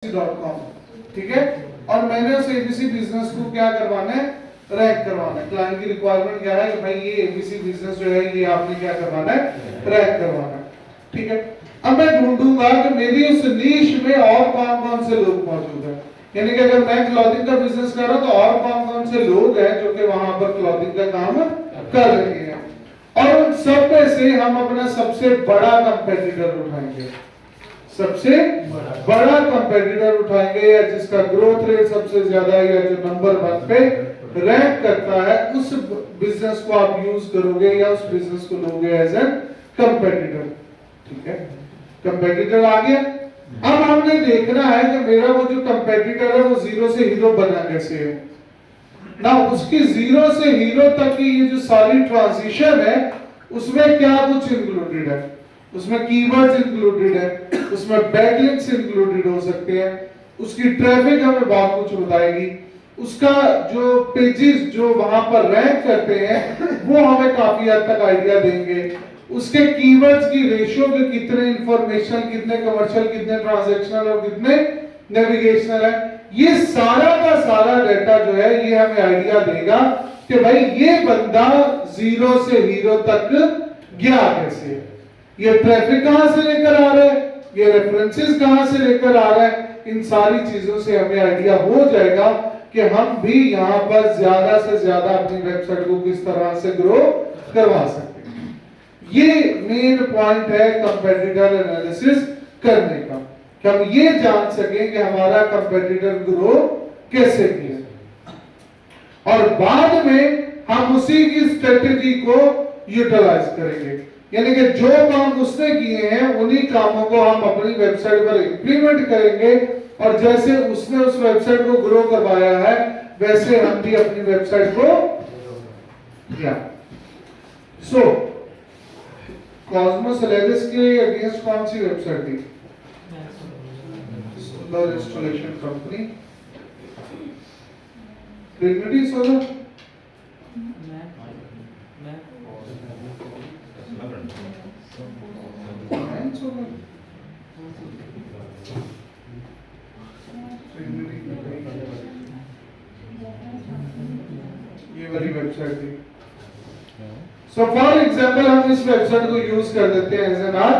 ABC.com, ठीक है। और मैंने उस एबीसी बिजनेस को क्या करवाना है, रैंक करवाना है। क्लाइंट की रिक्वायरमेंट क्या है कि भाई ये एबीसी बिजनेस जो है ये आपने क्या करवाना है, रैंक करवाना है, ठीक है। अब मैं ढूंढूंगा कि मेरी उस नीश में और कौन कौन से लोग मौजूद हैं, यानी कि अगर मैं क्लॉथिंग का बिजनेस कर रहा हूं तो और कौन कौन से लोग हैं जो कि वहां पर क्लॉथिंग का काम कर रहे हैं, और उन सब में से हम अपना सबसे बड़ा कंपेटिटर उठाएंगे, सबसे बड़ा कंपेटिटर उठाएंगे, या जिसका ग्रोथ रेट सबसे ज्यादा है, या जो नंबर 1 पे रैंक करता है, उस बिजनेस को आप यूज करोगे या उस बिजनेस को लोगे एज एन कंपेटिटर, ठीक है। कंपेटिटर आ गया। अब हमने देखना है कि मेरा वो जो कंपेटिटर है वो जीरो से हीरो बना कैसे है ना, उसकी जीरो से हीरो तक की ये जो सारी ट्रांजिशन है उसमें क्या कुछ इंक्लूडेड है, उसमें कीवर्ड्स इंक्लूडेड है, उसमें बैकलिंक्स इंक्लूडेड हो सकते हैं, उसकी ट्रैफिक हमें बहुत कुछ बताएगी, उसका जो पेजेस जो वहां पर रैंक करते हैं वो हमें काफी हद तक आइडिया देंगे, उसके कीवर्ड्स की रेशियो के कितने इंफॉर्मेशन, कितने कमर्शियल, कितने ट्रांजैक्शनल और कितने नेविगेशनल है, ये सारा का सारा डाटा जो है ये हमें आइडिया देगा कि भाई ये बंदा जीरो से हीरो तक गया कैसे, ये ट्रैफिक कहां से लेकर आ रहा है, ये रेफरेंसेस कहां से लेकर आ रहा है, इन सारी चीजों से हमें आइडिया हो जाएगा कि हम भी यहां पर ज्यादा से ज्यादा अपनी वेबसाइट को किस तरह से ग्रो करवा सकते हैं। ये मेन पॉइंट है कंपेटिटर एनालिसिस करने का, कि हम ये जान सकें कि हमारा कंपेटिटर ग्रो कैसे किया, और बाद में हम उसी की स्ट्रेटेजी को यूटिलाइज करेंगे, यानी कि जो काम उसने किए हैं उन्हीं कामों को हम अपनी वेबसाइट पर इंप्लीमेंट करेंगे, और जैसे उसने उस वेबसाइट को ग्रो करवाया है वैसे हम भी अपनी वेबसाइट को किया। सो कॉस्मोस एलेविस के अगेंस्ट कौन सी वेबसाइट थी? Solar installation company, Trinity solar, ये वाली वेबसाइट थी। सो फॉर एग्जांपल हम इस वेबसाइट को यूज कर देते हैं एज एन आर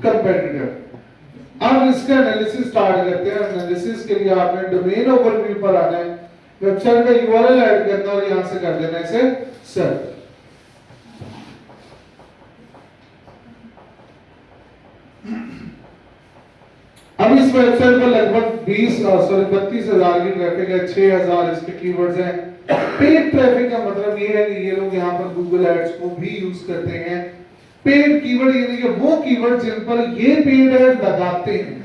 कंपेटिटर। अब इसका एनालिसिस स्टार्ट करते हैं। एनालिसिस के लिए आपने डोमेन ओवरव्यू पर आना है, वेबसाइट का यूआरएल ऐड करना और यहां से कर देना इसे सर्च। अब इस वेबसाइट पर लगभग 32,000 की ट्रैफिक है, 6,000 इसके कीवर्ड्स हैं। पेड ट्रैफिक का मतलब ये है कि ये लोग यहाँ पर गूगल एड्स को भी यूज करते हैं। पेड कीवर्ड यानी कि वो कीवर्ड जिन पर ये पेड एड लगाते हैं।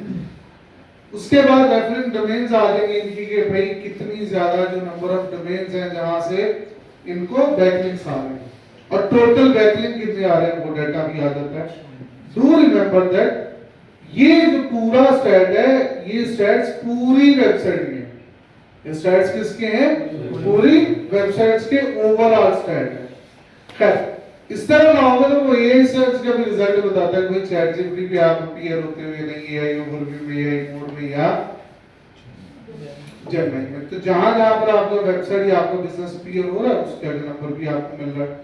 उसके बाद रेफरेंस डोमेन्स आ जाएंगे इनकी कि भाई कितनी ज्यादा जो नंबर ऑफ डोमेन्स हैं जहां से इनको बैकलिंक्स आ रहे हैं, और टोटल बैकलिंक कितने आ रहे हैं वो डाटा भी आ जाता है। डू रिमेंबर दैट ये जो पूरा स्टैट है, ये स्टैट्स पूरी वेबसाइट में, ये स्टैट्स किसके हैं? पूरी वेबसाइट्स के ओवरऑल स्टैट है। खैर इस तरह ना होगा तो वो ये सर्च का भी रिजल्ट बताता है, कोई चैट जीपीटी पे आप अपीयर होते हुए नहीं है, ओवरव्यू में है, मोड में या जेमिनी में, तो जहां जहां पर आपका वेबसाइट या आपका बिजनेस अपीयर हो रहा है उसके आगे नंबर भी आपको मिल रहा है।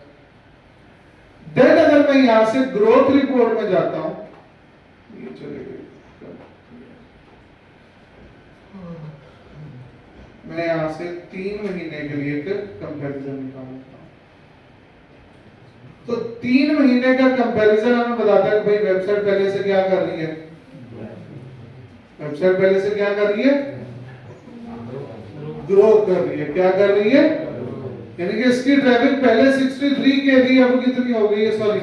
देन अगर मैं यहां से ग्रोथ रिपोर्ट में जाता हूं, ये चलेगा, मैं यहां से 3 महीने के लिए एक कंपैरिजन निकालता हूं, तो 3 महीने का कंपैरिजन हमें बताता है कि भाई वेबसाइट पहले से क्या कर रही है, वेबसाइट पहले से क्या कर रही है, ग्रो कर रही है। क्या कर रही है, यानी कि इसकी ट्रैफिक पहले 63 के थी, अब कितनी हो गई है, सॉरी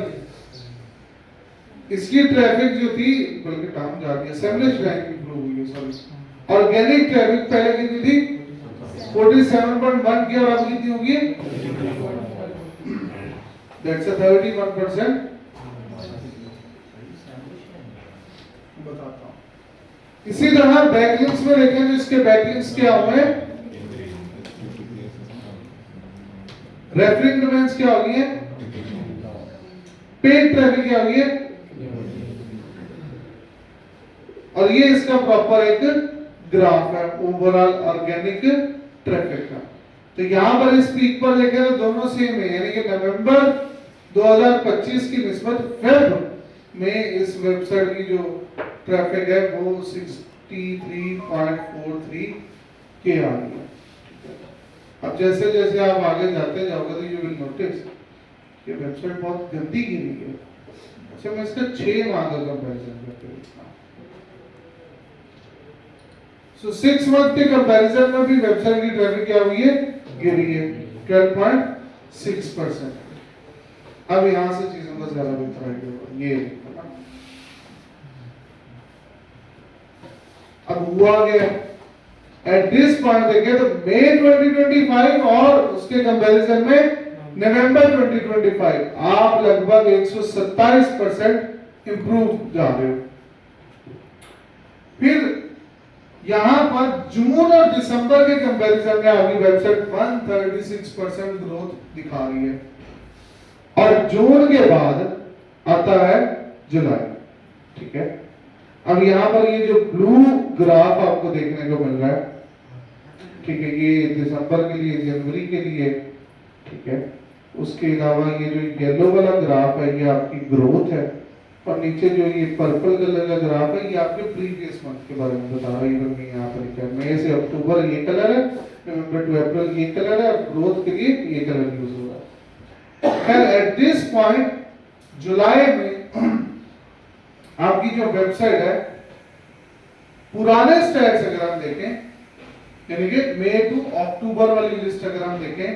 इसकी ट्रैफिक जो थी बल्कि डाउन जाती है, एस्टैब्लिश्ड रैंक इंप्रूव हुई है, सॉरी ऑर्गेनिक ट्रैफिक पहले कितनी थी 47.1 की, और अब कितनी होगी, दैट्स अ 31%। बताता हूं। इसी तरह बैकलिंक्स में देखें तो इसके बैकलिंक्स क्या हुए, रेफरिंग डोमेन्स क्या हो गई है, पेड ट्रैफिक क्या हो गई है, और ये इसका प्रॉपर एक ग्राफ है ओवरऑल ऑर्गेनिक ट्रैफिक का। तो यहाँ पर इस पीक पर देखें तो दोनों सेम है, यानी कि नवंबर 2025 की निस्बत फेब में इस वेबसाइट की जो ट्रैफिक है वो 63.43 के आ रही है। अब जैसे जैसे आप आगे जाते जाओगे तो यू विल नोटिस कि वेबसाइट बहुत गंदी गिरी है। अच्छा, मैं इसका 6 माह का कंपैरिजन करते हैं। सो 6 मंथ के कंपैरिजन में भी वेबसाइट की ट्रैफिक क्या हुई है, गिरी है 12.6%। अब यहां से चीजों का ज्यादा बेहतर है, ये अब हुआ क्या एट दिस पॉइंट देखें तो मई 2025 और उसके कंपैरिजन में नवंबर 2025 आप लगभग 127% इंप्रूव जा रहे हो। फिर यहां पर जून और दिसंबर के कंपैरिजन में आपकी वेबसाइट 136% ग्रोथ दिखा रही है, और जून के बाद आता है जुलाई। ठीक है, अब यहां पर ये जो ब्लू ग्राफ आपको देखने को मिल रहा है, ठीक है, ये दिसंबर के लिए, जनवरी के लिए, ठीक है। उसके अलावा ये जो येलो वाला ग्राफ है ये आपकी ग्रोथ है, और नीचे जो ये पर्पल कलर का ग्राफ है ये आपके प्रीवियस मंथ के बारे में बता रहा है। इवन में यहाँ पर लिखा है मई से अक्टूबर ये कलर है, नवंबर टू अप्रैल ये कलर है, और ग्रोथ के लिए ये कलर यूज हो रहा है। खैर एट दिस पॉइंट जुलाई में आपकी जो वेबसाइट है, पुराने स्टैट्स अगर हम देखें, यानी कि मई टू अक्टूबर वाली लिस्ट अगर हम देखें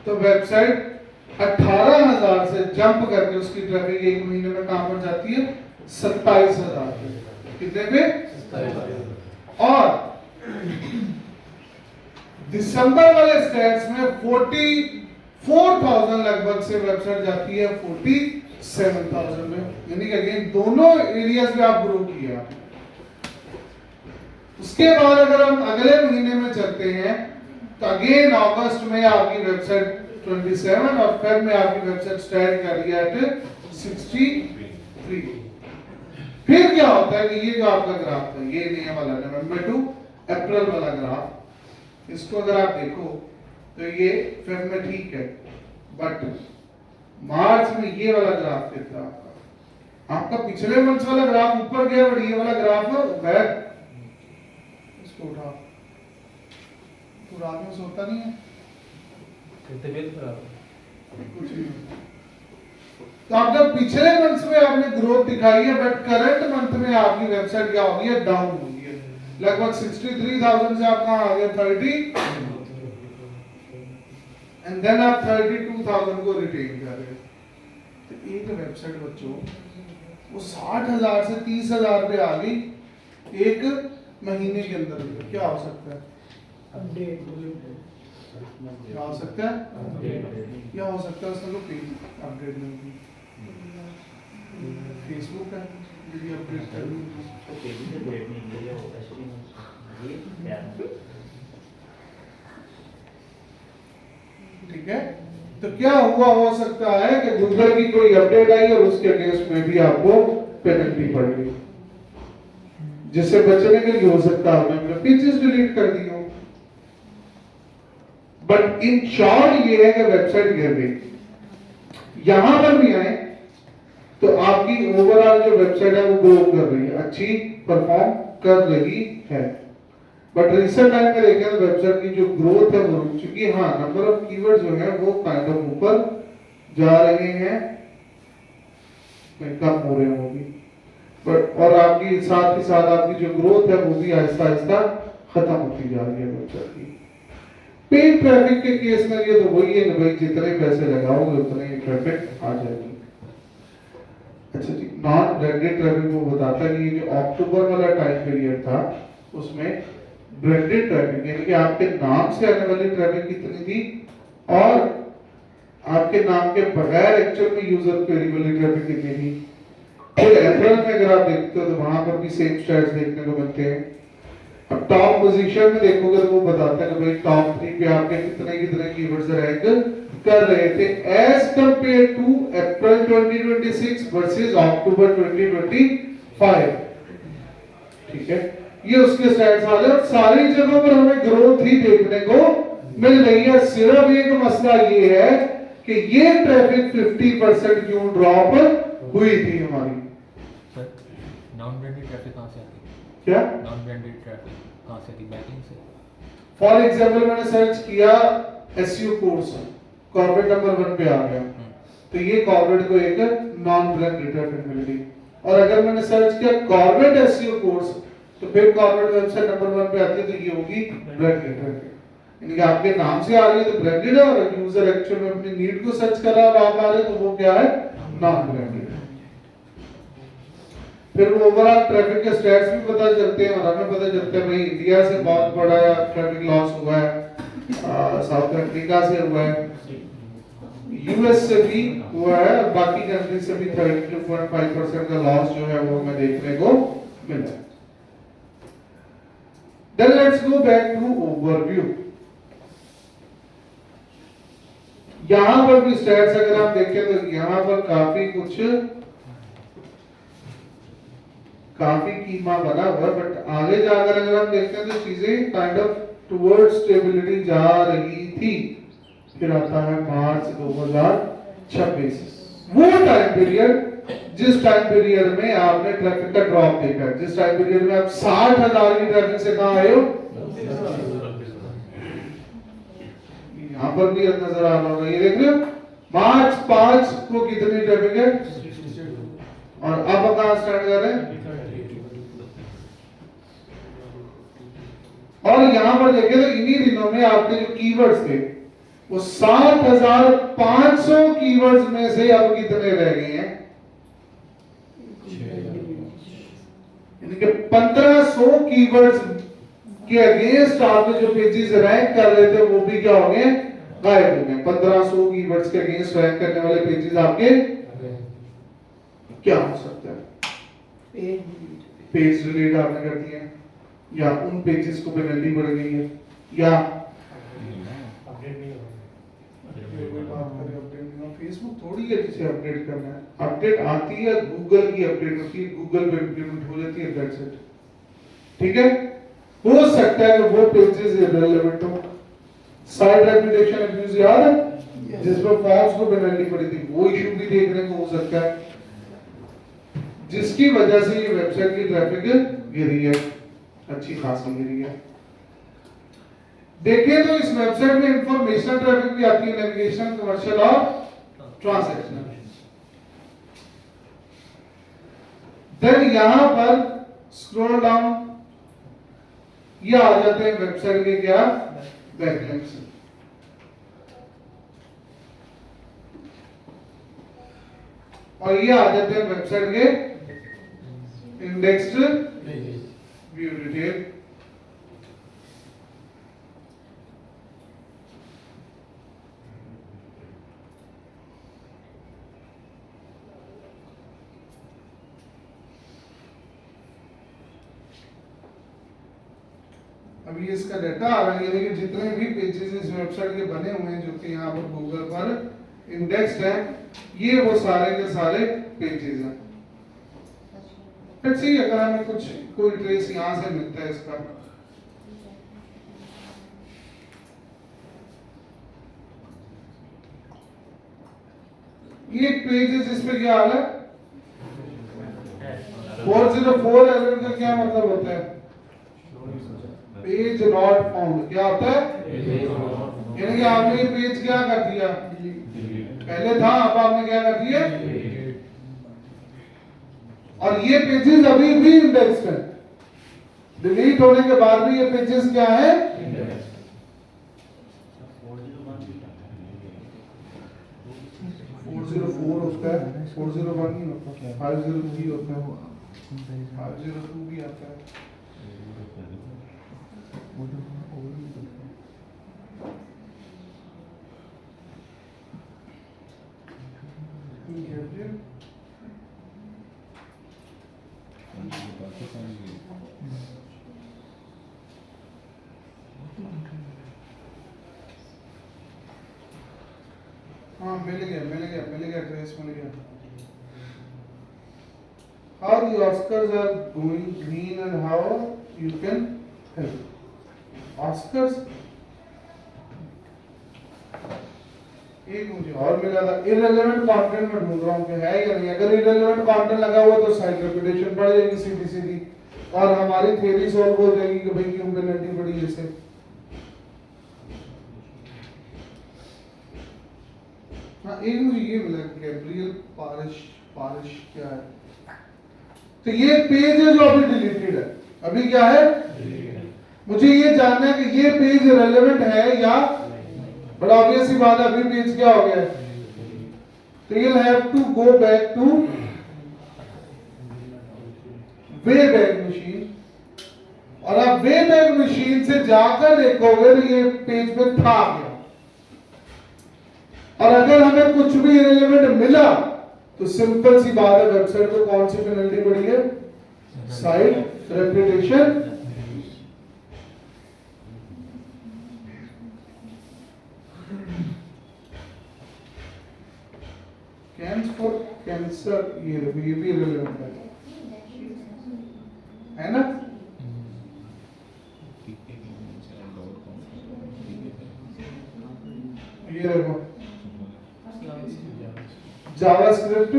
तो वेबसाइट 18,000 से जंप करके उसकी ट्रैफिक एक महीने में कहां पर जाती है, 27,000 पे। कितने पे? 27,000। और दिसंबर वाले स्टैट्स में 44,000 लगभग से वेबसाइट जाती है 47,000 में, यानी कि अगेन दोनों एरियाज में आप ग्रो किया। उसके बाद अगर हम अगले महीने में चलते हैं तो अगेन अगस्त में आपकी वेबसाइट 27 और फेब में आपकी वेबसाइट स्टैंड कर रही है एट 63। फिर क्या होता है कि ये जो आपका ग्राफ था, ये नया वाला नवंबर टू अप्रैल वाला ग्राफ, इसको अगर आप देखो तो ये फेब में ठीक है, बट मार्च में ये वाला ग्राफ कितना आपका पिछले मंथ वाला ग्राफ ऊपर गया, बट ये वाला ग्राफ है उठा, तो रात में सोता नहीं है, तबीयत खराब कुछ नहीं। तो आप जब पिछले मंथ में आपने ग्रोथ दिखाई है, बट करंट मंथ में आपकी वेबसाइट क्या होगी है, डाउन होगी है। लगभग 63,000 से आप कहां आ गए 30, एंड देन आप 32,000 को रिटेन कर रहे हैं। तो एक वेबसाइट बच्चों वो 60,000 से 30,000 पे आ गई एक महीने के अंदर। क्या हो सकता है? अपडेट। क्या हो सकता है? क्या हो सकता है? उसका पेज अपडेट नहीं हुई, फेसबुक है यदि अपडेट करनी तो पेज पे अपडेट नहीं किया होगा। ठीक है, तो क्या हुआ हो सकता है कि गूगल की कोई अपडेट आई और उसके अगेंस्ट में भी आपको पेनल्टी पड़ गई, जिससे बचने के लिए हो सकता है आपने अपने पेजेस डिलीट कर दी हो। बट इन शॉर्ट ये है कि वेबसाइट गिर गई। यहां पर भी आए तो आपकी ओवरऑल जो वेबसाइट है वो ग्रो कर रही है, अच्छी परफॉर्म कर रही है। बट रिसेंट टाइम में देखें तो वेबसाइट की जो ग्रोथ है वो रुक चुकी है। हाँ, नंबर ऑफ कीवर्ड्स जो है वो काइंड ऑफ ऊपर जा रहे हैं, कम हो रहे होंगे, बट और आपकी साथ ही साथ आपकी जो ग्रोथ है वो भी आहिस्ता आहिस्ता खत्म होती जा रही है वेबसाइट की। पेड ट्रैफिक के केस में ये तो वही है कि भाई जितने पैसे लगाओगे उतने ही ट्रैफिक आ जाएगी। अच्छा जी, नॉन ब्रांडेड ट्रैफिक वो बताता है कि ये जो अक्टूबर वाला टाइम पीरियड था उसमें ब्रांडेड ट्रैफिक यानी कि आपके नाम से आने वाली ट्रैफिक कितनी थी, और आपके नाम के बगैर एक्चुअल में यूजर क्वेरी वाली ट्रैफिक कितनी थी। फिर अप्रैल में अगर आप देखते हो तो वहां पर भी सेम स्टैट्स देखने को मिलते हैं। अब टॉप पोजीशन में देखोगे तो वो बताता है कि भाई टॉप 3 पे आपके कितने कितने कीवर्ड्स रैंक कर रहे थे as compared to April 2026 versus October 2025। ठीक है, ये उसके स्टैट्स आ गए और सारी जगहों पर हमें ग्रोथ ही देखने को मिल रही है। सिर्फ एक मसला ये है कि ये ट्रैफिक 50% क्यों ड्रॉप हुई थी हमारी। सर नॉन ब्रांडेड ट्रैफिक कहां से आती है? क्या नॉन ब्रांडेड ट्रैफिक कहां से आती है? बैकलिंक से। फॉर एग्जांपल मैंने सर्च किया एसईओ कोर्स, कॉर्पोरेट नंबर 1 पे आ गया, तो ये कॉर्पोरेट को एक नॉन ब्रांडेड ट्रैफिक मिल गई। और अगर मैंने सर्च किया कॉर्पोरेट एसईओ कोर्स, तो फिर कॉर्पोरेट वेबसाइट नंबर 1 पे आती है, तो ये होगी ब्रांडेड ट्रैफिक। यानी कि आपके नाम से आ रही है तो ब्रांडेड है, और यूजर एक्चुअल में अपनी नीड को सर्च कर रहा है और आप आ रहे तो वो क्या है, नॉन ब्रांडेड। फिर ओवरऑल ट्रैफिक के स्टैट्स भी पता चलते हैं और हमें पता चलता है भाई इंडिया से बहुत बड़ा ट्रैफिक लॉस हुआ है, साउथ अफ्रीका से हुआ है, यूएस से भी हुआ है, और बाकी कंट्री से भी 32.5% का लॉस जो है वो हमें देखने को मिला है। Then let's go back to overview. यहां पर भी स्टैट्स अगर आप देखें तो यहां पर काफी कीमा बना हुआ है, बट आगे जाकर अगर हम देखते हैं तो चीजें काइंड ऑफ टुवर्ड स्टेबिलिटी जा रही थी। फिर आता है मार्च 2026, वो टाइम पीरियड जिस टाइम पीरियड में आपने ट्रैफिक का ड्रॉप देखा, जिस टाइम पीरियड में आप 60,000 की ट्रैफिक से कहां आए हो, यहां पर भी नजर आ रहा होगा, ये देख रहे हो मार्च 5 को कितनी ट्रैफिक है, और अब कहां स्टार्ट कर रहे हैं। और यहां पर देखें तो इन्हीं दिनों में आपके जो कीवर्ड्स थे वो 7,500 कीवर्ड्स में से अब कितने रह गए हैं, यानी कि 1500 कीवर्ड्स के अगेंस्ट आपने जो पेजेस रैंक कर रहे थे वो भी क्या हो गए, गायब हो गए। 1500 कीवर्ड्स के अगेंस्ट रैंक करने वाले पेजेस आपके क्या हो सकता है, पेज डिलीट आपने कर दिए, या उन पेजेस को पेनल्टी बढ़ गई है, या अपडेट नहीं हो फेसबुक थोड़ी है जिसे अपडेट करना है, अपडेट आती है गूगल की अपडेट होती है, गूगल पे इंप्लीमेंट हो जाती है, दैट्स इट। ठीक है, हो सकता है कि वो पेजेस इररिलेवेंट हो। साइट रेपुटेशन अब्यूज याद है, जिस पर फॉर्म्स को पेनल्टी पड़ी थी, वो इशू भी देखने को हो सकता है, जिसकी वजह से ये वेबसाइट की ट्रैफिक गिरी है, अच्छी खासी गिरी है। देखिए तो इस वेबसाइट में इंफॉर्मेशन ट्रैफिक भी आती है, नेविगेशन, कमर्शियल और ट्रांजैक्शनल। देन यहां पर स्क्रॉल डाउन, ये आ जाते हैं वेबसाइट के क्या, बैकलिंक्स। और ये आ जाते हैं वेबसाइट के इंडेक्स्ड व्यू डिटेल। अभी इसका डाटा आ रहा है, यानी कि जितने भी पेजेस इस वेबसाइट के बने हुए हैं जो कि यहाँ पर गूगल पर इंडेक्स्ड है, ये वो सारे के सारे पेजेस हैं। लेट्स सी अगर हमें कुछ कोई ट्रेस यहाँ से मिलता है इसका, ये एक पेज है जिसपे क्या आ रहा है 404 एरर का क्या मतलब होता है, पेज नॉट फाउंड। क्या होता है, यानी कि आपने ये पेज क्या कर दिया, पहले था अब आपने क्या कर दिया, और ये पेजेस अभी भी इंडेक्स्ड है, डिलीट होने के बाद भी ये पेजेस क्या है, 404 उसका है, 401 नहीं होता, 503 होता है, 502 भी आता है। हाँ मिल गया ट्रेस मिल गया। How the Oscars are going green and how you can help. Oscars. एक मुझे और मिला था, irrelevant content में ढूंढ रहा हूँ कि है या नहीं। अगर irrelevant content लगा हुआ तो साइट रेपुटेशन बढ़ जाएगी सीधी सीधी, और हमारी थ्योरी सॉल्व हो जाएगी कि भाई क्यों पेनल्टी पड़ी इसे। हाँ, एक मुझे ये मिला, गैब्रियल पारिश क्या है, तो ये पेज है जो अभी डिलीटेड है। अभी क्या है? मुझे ये जानना है कि ये पेज रेलेवेंट है या, बट ऑब्वियस सी बात है अभी पेज क्या हो गया है, तो you'll have to go back to Wayback Machine, और आप Wayback Machine से जाकर देखोगे तो ये पेज पे था क्या, और अगर हमें कुछ भी इरेलेवेंट मिला तो सिंपल सी बात है, वेबसाइट को कौन सी पेनल्टी पड़ी है? Site reputation. कैंस फॉर कैंसर, ये भी रिलेवेंट है ना? ये देखो जावास्क्रिप्ट,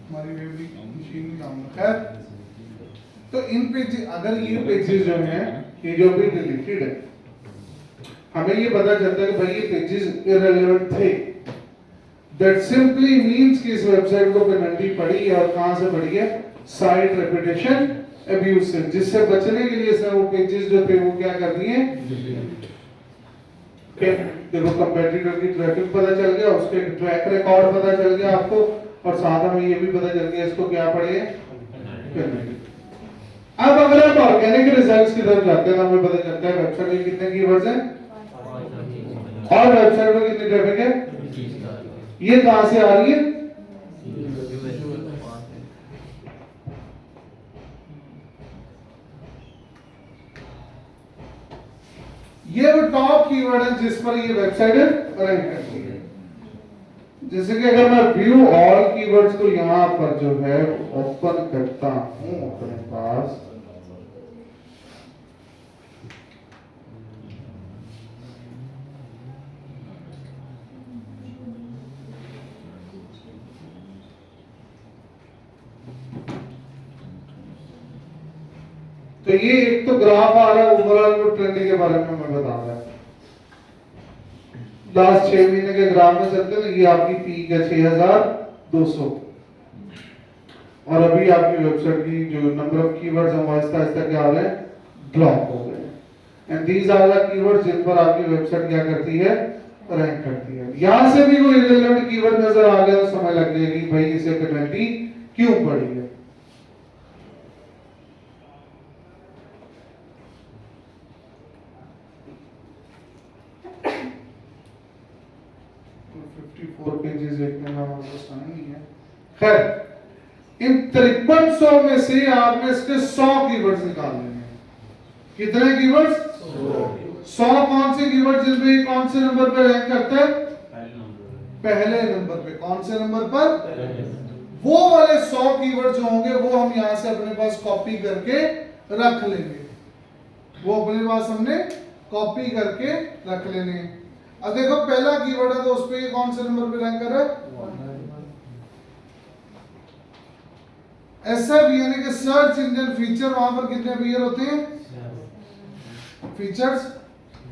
हमारी वेबली मशीन नाम है। तो इन पेज, अगर ये पेजेस जो हैं ये जो भी डिलीटेड है, हमें ये पता चलता है कि भाई ये पेजेस इररिलेवेंट थे, दैट सिंपली मींस कि इस वेबसाइट को पेनल्टी पड़ी है, और कहां से पड़ी है? साइट रेपुटेशन अब्यूज से, जिससे बचने के लिए इसने वो पेजेस जो थे वो क्या कर दिए? देखो कंपेटिटर की ट्रैफिक पता चल गया, उसके ट्रैक रिकॉर्ड पता चल गया आपको, और साथ में ये भी पता चल गया इसको क्या पड़े। अब अगर आप ऑर्गेनिक रिजल्ट्स की तरफ जाते हैं तो हमें पता चलता है वेबसाइट में कितने कीवर्ड्स हैं और वेबसाइट में कितनी ट्रैफिक है। ये कहां से आ रही है? ये वो टॉप कीवर्ड है जिस पर ये वेबसाइट रैंक करती है। जैसे कि अगर मैं व्यू ऑल कीवर्ड्स को यहां पर जो है ओपन करता हूं अपने पास, तो ये एक तो ग्राफ आ रहा है ओवरऑल ट्रेंड के बारे में मैं बता रहा हूं। लास्ट 6 महीने के ग्राफ में चलते तो ये आपकी पीक है 6200, और अभी आपकी वेबसाइट की जो नंबर ऑफ कीवर्ड्स हम आहिस्ता आहिस्ता क्या हो रहे हैं? ब्लॉक हो गए। And these are the keywords जिन पर आपकी वेबसाइट क्या करती है? रैंक करती है। यहां से भी कोई इररिलेवेंट कीवर्ड नजर आ गया तो समझ लग जाएगी भाई इसे पेनल्टी क्यों पड़ी है। पेजेस देखने का हमको समय नहीं है। खैर इन 5300 में से आपने इसके 100 कीवर्ड्स निकालने हैं। कितने कीवर्ड्स? 100 कौन से कीवर्ड जिनमें कौन से नंबर पर रैंक करता है? पहले नंबर पे। कौन से नंबर पर? वो वाले 100 कीवर्ड जो होंगे वो हम यहां से अपने पास कॉपी करके रख लेंगे। वो अपने पास हमने कॉपी करके रख लेने। अब देखो पहला कीवर्ड है तो उस पे कौन से नंबर पे रैंक कर रहा है? एसएफ यानी कि सर्च इंजन फीचर, वहां पर कितने अपीयर होते हैं? फीचर्स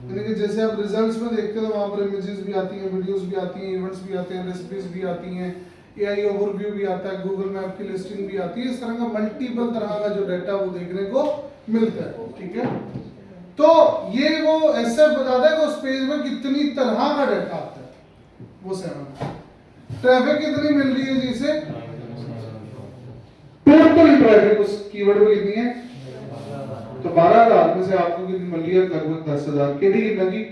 यानी कि जैसे आप रिजल्ट्स में देखते हो वहां पर इमेजेस भी आती हैं, वीडियोस भी आती हैं, इवेंट्स भी आते हैं, रेसिपीज भी आती हैं, एआई ओवरव्यू भी आता है, गूगल मैप की लिस्टिंग भी आती है, इस तरह का मल्टीपल तरह का जो डाटा वो देखने को मिलता है, ठीक है। तो ये वो ऐसे बताता है कि उस पेज में कितनी तरह का डाटा आता है, वो 7 ट्रैफिक कितनी मिल रही है जी इसे, टोटल ट्रैफिक उस कीवर्ड पे कितनी है, तो 12,000 में से आपको कितनी मिल रही है, लगभग 10,000 के लिए कितना जी।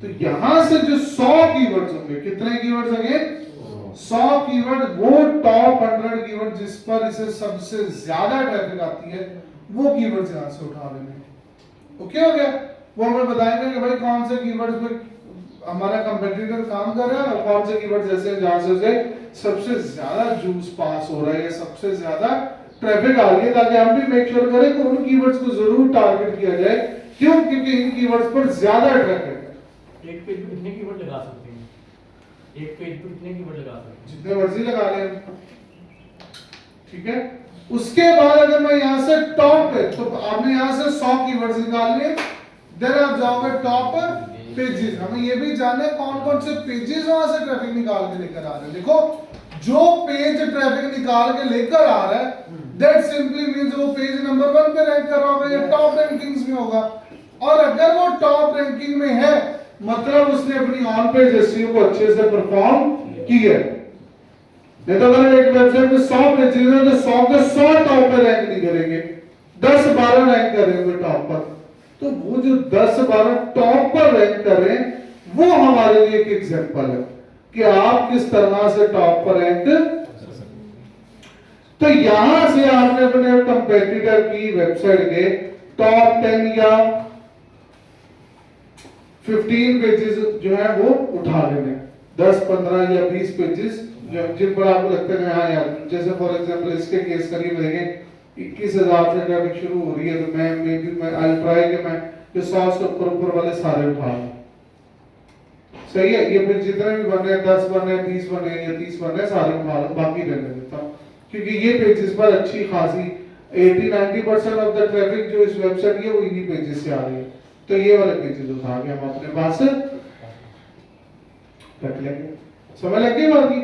तो यहां से जो 100 कीवर्ड्स होंगे, कितने कीवर्ड्स होंगे, 100 कीवर्ड, वो टॉप 100 कीवर्ड जिस पर इसे सबसे ज्यादा ट्रैफिक आती है, वो कीवर्ड्स यहां से उठा लेंगे। ओके हो गया। वो हमें बताएंगे कि भाई कौन से कीवर्ड्स पे हमारा कंपटीटर काम कर रहा है और कौन से कीवर्ड्स ऐसे हैं जहां से उसे सबसे ज्यादा जूस पास हो रहा है या सबसे ज्यादा ट्रैफिक आ रही है, ताकि हम भी मेक श्योर करें कि उन कीवर्ड्स को जरूर टारगेट किया जाए। क्यों? क्योंकि इन कीवर्ड्स पर ज्यादा ट्रैफिक है। एक पेज पे कितने कीवर्ड लगा सकते हैं? एक पेज पे कितने कीवर्ड लगा सकते हैं? जितने मर्जी लगा लें, ठीक है। उसके बाद अगर मैं यहां से टॉप पे, तो आपने यहां से 100 कीवर्ड्स निकाल लिए, देन आप जाओगे टॉप पेजेस। हमें ये भी जानना है कौन कौन से पेजेस वहां से ट्रैफिक निकाल के लेकर आ रहे हैं। देखो जो पेज ट्रैफिक निकाल के लेकर आ रहा है, दैट सिंपली मींस वो पेज नंबर 1 पे रैंक कर रहा होगा या टॉप रैंकिंग्स में होगा। और अगर वो टॉप रैंकिंग में है, मतलब उसने अपनी ऑन पेज एसईओ को अच्छे से परफॉर्म किया है। नहीं तो अगर एक वेबसाइट में 100 पेजेस हैं तो 100 के 100 टॉप पे रैंक नहीं करेंगे, 10-12 रैंक करेंगे टॉप पर। तो वो जो 10-12 टॉप पर रैंक कर रहे हैं, वो हमारे लिए एक एग्जांपल है कि आप किस तरह से टॉप पर रैंक। तो यहां से आपने अपने कंपेटिटर की वेबसाइट के टॉप 10 या 15 पेजेस जो है वो उठा लेने, 10, 15 या 20 पेजेस जिन पर आपको लगता है हाँ यार, जैसे फॉर एग्जांपल इसके केस करिए देखें 21,000 से ट्रैफिक शुरू हो रही है, तो मैं आई ट्राई कि मैं जो 100 से ऊपर वाले सारे उठा लूं। सही है। ये फिर जितने भी बने, 10 बने, 20 बने या 30 बने, सारे उठा लूं, बाकी रहने देता हूं, क्योंकि ये पेजेस पर अच्छी खासी 80-90% ऑफ द ट्रैफिक जो इस वेबसाइट की है वो इन्हीं पेजेस से आ रही है। तो ये वाले पेजेस उठा के हम अपने पास रख लेंगे। समझ लगी बात की?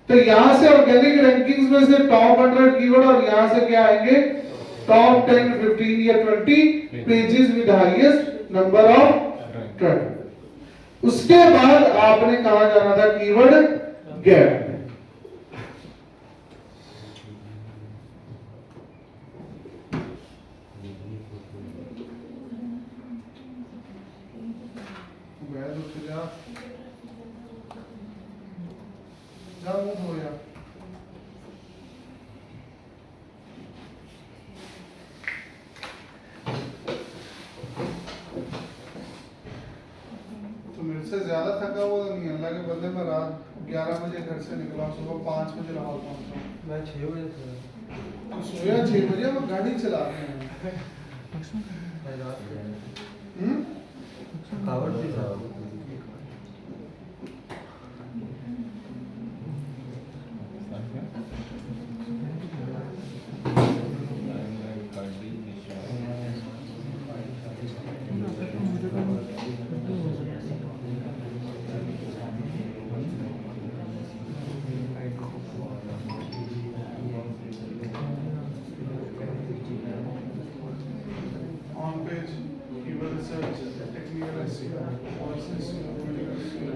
तो यहां से ऑर्गेनिक रैंकिंग्स में से टॉप 100 कीवर्ड और यहां से क्या आएंगे, टॉप 10, 15 या 20 pages with highest number of traffic. उसके बाद आपने कहा जाना था कीवर्ड गैप। हो गया। तो मेरे से ज्यादा थका हुआ तो नहीं, अल्लाह के बंदे, मैं रात 11 बजे घर से निकला, सुबह 5 बजे लाहौर पहुंचा। मैं 6 बजे सोया। तो सोया 6 बजे, मैं गाड़ी चला रहे हैं। थकावट थी साहब। On page, keyword research, technical SEO, voice SEO, video SEO,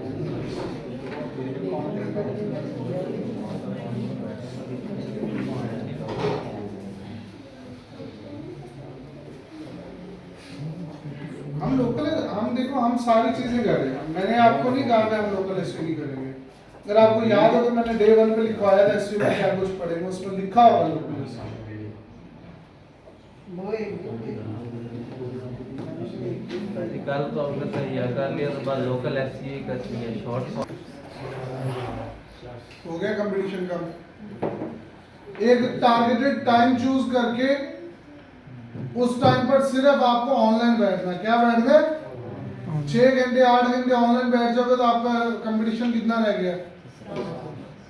हम लोकल, हम देखो हम सारी चीजें कर रहे हैं। मैंने आपको नहीं कहा कि हम लोकल एसईओ नहीं करेंगे। अगर आपको याद हो तो मैंने डे 1 पे लिखवाया था एसईओ में क्या कुछ पढ़ेंगे, उसमें लिखा होगा लोकल एसईओ। कल तो आपने तैयार कर लिया, तो बाद लोकल एसईओ करनी है, शॉर्ट हो गया कंपटीशन का। एक टारगेटेड टाइम चूज करके उस टाइम पर सिर्फ आपको ऑनलाइन बैठना। क्या बैठना है? 6 घंटे 8 घंटे ऑनलाइन बैठ जाओगे तो आपका कंपटीशन कितना रह गया?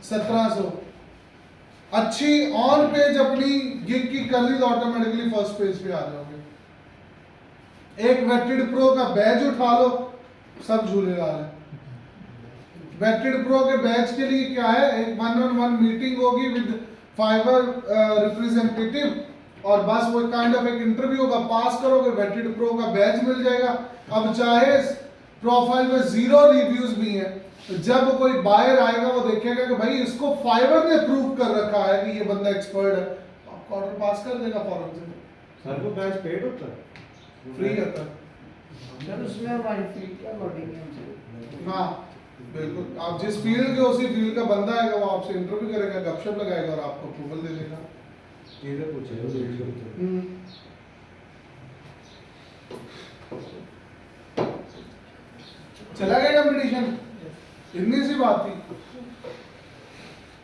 1700। अच्छी ऑन पेज अपनी गिग की कर ली तो ऑटोमेटिकली फर्स्ट पेज पे आ जाओगे। एक वेटेड प्रो का बैच उठा लो, सब झूले ला रहे। वेटेड प्रो के बैच के लिए क्या है, एक 1-on-1 मीटिंग होगी विद फाइवर रिप्रेजेंटेटिव और बस वो काइंड ऑफ एक इंटरव्यू होगा, पास करोगे वेटेड प्रो का बैच मिल जाएगा। अब चाहे प्रोफाइल में 0 रिव्यूज भी हैं, तो जब कोई बायर आएगा वो देखेगा कि भाई इसको फाइवर ने प्रूव कर रखा है कि ये बंदा एक्सपर्ट है, तो आपको ऑर्डर पास कर देगा फौरन से। सर वो बैच पेड होता है, फ्री होता है। सर उसमें हमारी फी क्या बढ़ेगी हमसे? हाँ बिल्कुल, आप जिस फील्ड के उसी फील्ड का बंदा आएगा वो आपसे इंटरव्यू करेगा, गपशप लगाएगा और आपको अप्रूवल दे देगा। चीजें पूछे चला गया कंपटीशन, इतनी सी बात थी।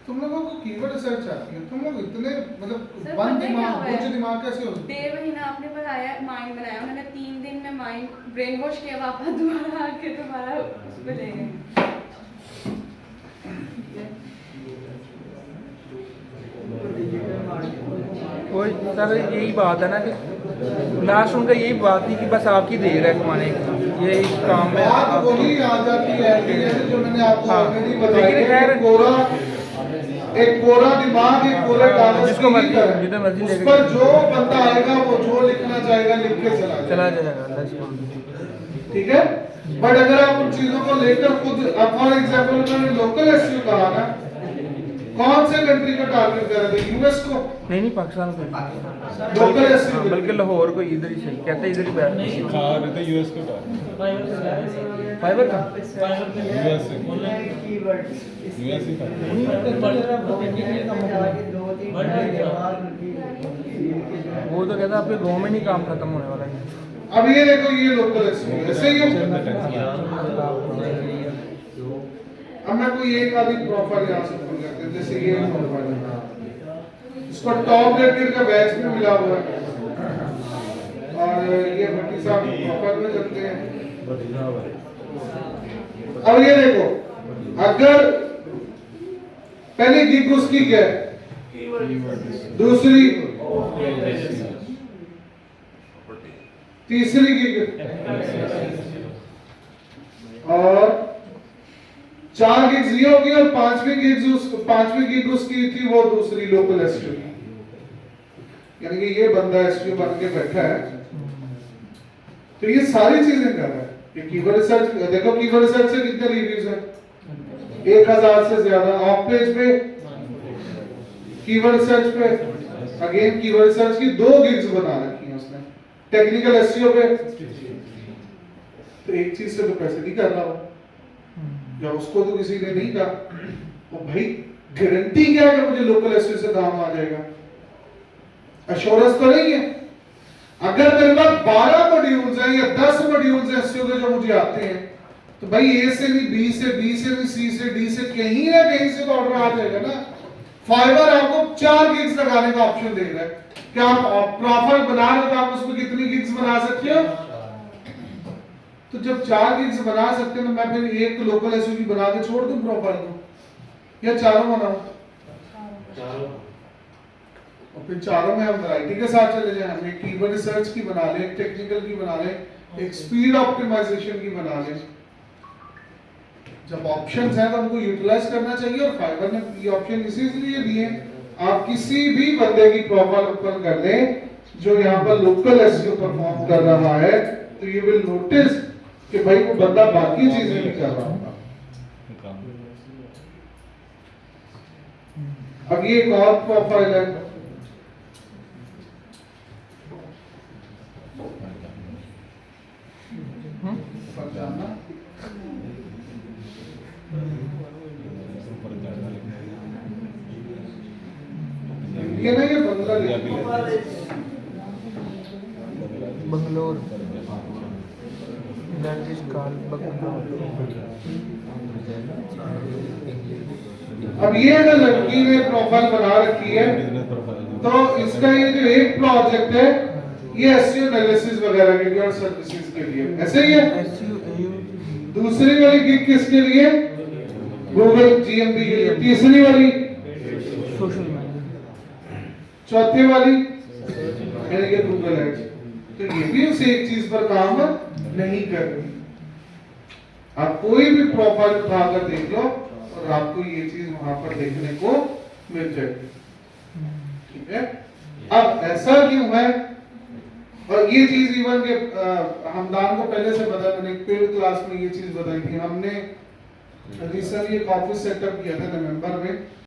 तुम लोगों को कीवर्ड रिसर्च आती है, तुम लोग इतने मतलब सर, बंद पता है क्या दिमाग, हुआ है? कुछ दिमाग कैसे हो? 1.5 महीना आपने पढ़ाया, माइंड बनाया, मैंने 3 दिन में माइंड ब्रेन वॉश किया, वापस दोबारा आके दोबारा उस पे ले गए। वही सर यही बात है ना कि लास्ट उनका यही बात थी कि बस आपकी देर है कमाने की, ये इस काम में बात आप- वही आ जाती है कि जैसे जो मैंने आपको हाँ, ऑलरेडी बताया लेकिन है, खैर- एक कोरा दिमाग, एक कोरे कागज जिसको की मर्जी- तरह। जितना मर्जी उस लेके- पर जो बंदा आएगा वो जो लिखना चाहेगा लिख के चला चला जाएगा। जाएगा let's go। ठीक है, बट अगर आप उन चीजों को लेकर खुद, अब फॉर एग्जांपल उन्होंने लोकल एसईओ कहा ना, कौन से कंट्री को टारगेट कर रहे थे? यूएस को? नहीं पाकिस्तान को लोकल एसईओ बल्कि लाहौर को इधर ही सही कहते इधर ही बैठ सिखा रहे थे यूएस को फाइबर का यूएस से यूएस ही वो तो कहता आपके गाँव में नहीं काम खत्म होने वाला है। अब ये देखो, ये लोकल एसईओ ऐसे ही है। अब मैं कोई एक आदि प्रोफाइल यहाँ से खोल करते हैं, जैसे ये प्रोफाइल है, इसको टॉप रेटेड का बैच भी मिला हुआ है और ये भट्टी साहब प्रोफाइल में चलते हैं। अब ये देखो, अगर पहली गिग उसकी क्या है, दूसरी, तीसरी गिग और 4 गिग्स ये होगी और 5वीं गिग उसकी थी वो दूसरी लोकल एसईओ की। यानी कि ये बंदा एसईओ बन के बैठा है, तो ये सारी चीजें कर रहा है। ये कीवर्ड रिसर्च देखो, कीवर्ड रिसर्च से कितने रिव्यूज हैं? 1000 से ज्यादा। ऑफ पेज पे कीवर्ड रिसर्च पे अगेन कीवर्ड रिसर्च की 2 गिग्स बना रखी हैं उसने। टेक्निकल एसईओ पे तो एक चीज से तो पैसे नहीं कर रहा हो, या उसको तो किसी ने नहीं कहा, तो भाई गारंटी क्या है कि मुझे लोकल एसईओ से काम आ जाएगा? एश्योरेंस तो नहीं है। अगर मेरे पास 12 मॉड्यूल्स हैं या 10 मॉड्यूल्स हैं एसईओ के जो मुझे आते हैं, तो भाई ए से नहीं, बी से, बी से नहीं, सी से, डी से, कहीं ना कहीं से तो ऑर्डर आ जाएगा ना। फाइवर आपको 4 गिग्स लगाने का ऑप्शन दे रहा है। क्या आप प्रोफाइल बना रहे हो तो आप उसमें कितनी गिग्स बना सकते हो? तो जब 4 गिग्स बना सकते हैं तो मैं फिर एक लोकल एसईओ की बना के छोड़ दूं प्रोफाइल को, या चारों बनाऊं? और फिर चारों में हम वैरायटी के साथ चले जाएं। हम एक कीवर्ड रिसर्च की बना लें, एक टेक्निकल की बना लें, एक स्पीड ऑप्टिमाइजेशन की बना लें। जब ऑप्शंस हैं तो हमको यूटिलाइज करना चाहिए, और फाइबर ने ये ऑप्शन इसीलिए दिए, आप किसी भी बंदे की प्रोफाइल ओपन कर दें जो यहाँ पर लोकल एसईओ परफॉर्म कर रहा है, तो यू विल नोटिस कि भाई वो बंदा बाकी चीजें भी कर रहा होगा। अब ये एक और प्रोफाइल है, ये ना, ये Bangalore that is called Bangalore. अब ये अगर लड़की ने प्रोफाइल बना रखी है तो इसका ये जो एक प्रोजेक्ट है ये एसईओ एनालिसिस वगैरह के लिए और सर्विसेज के लिए, ऐसे ही है। दूसरी वाली गिग किसके लिए? गूगल जीएमपी के लिए। तीसरी वाली, सोशल मीडिया। चौथी वाली यानी कि गूगल एड्स। तो ये भी उस एक चीज पर काम नहीं कर रही। आप कोई भी प्रोफाइल उठाकर देख लो और आपको ये चीज वहां पर देखने को मिल जाएगी। ठीक है, अब ऐसा क्यों है, और ये चीज इवन के हमदान को पहले से पता, मैंने एक पेड क्लास में ये चीज बताई थी। हमने रिसेंटली एक ऑफिस सेटअप किया था नवंबर में,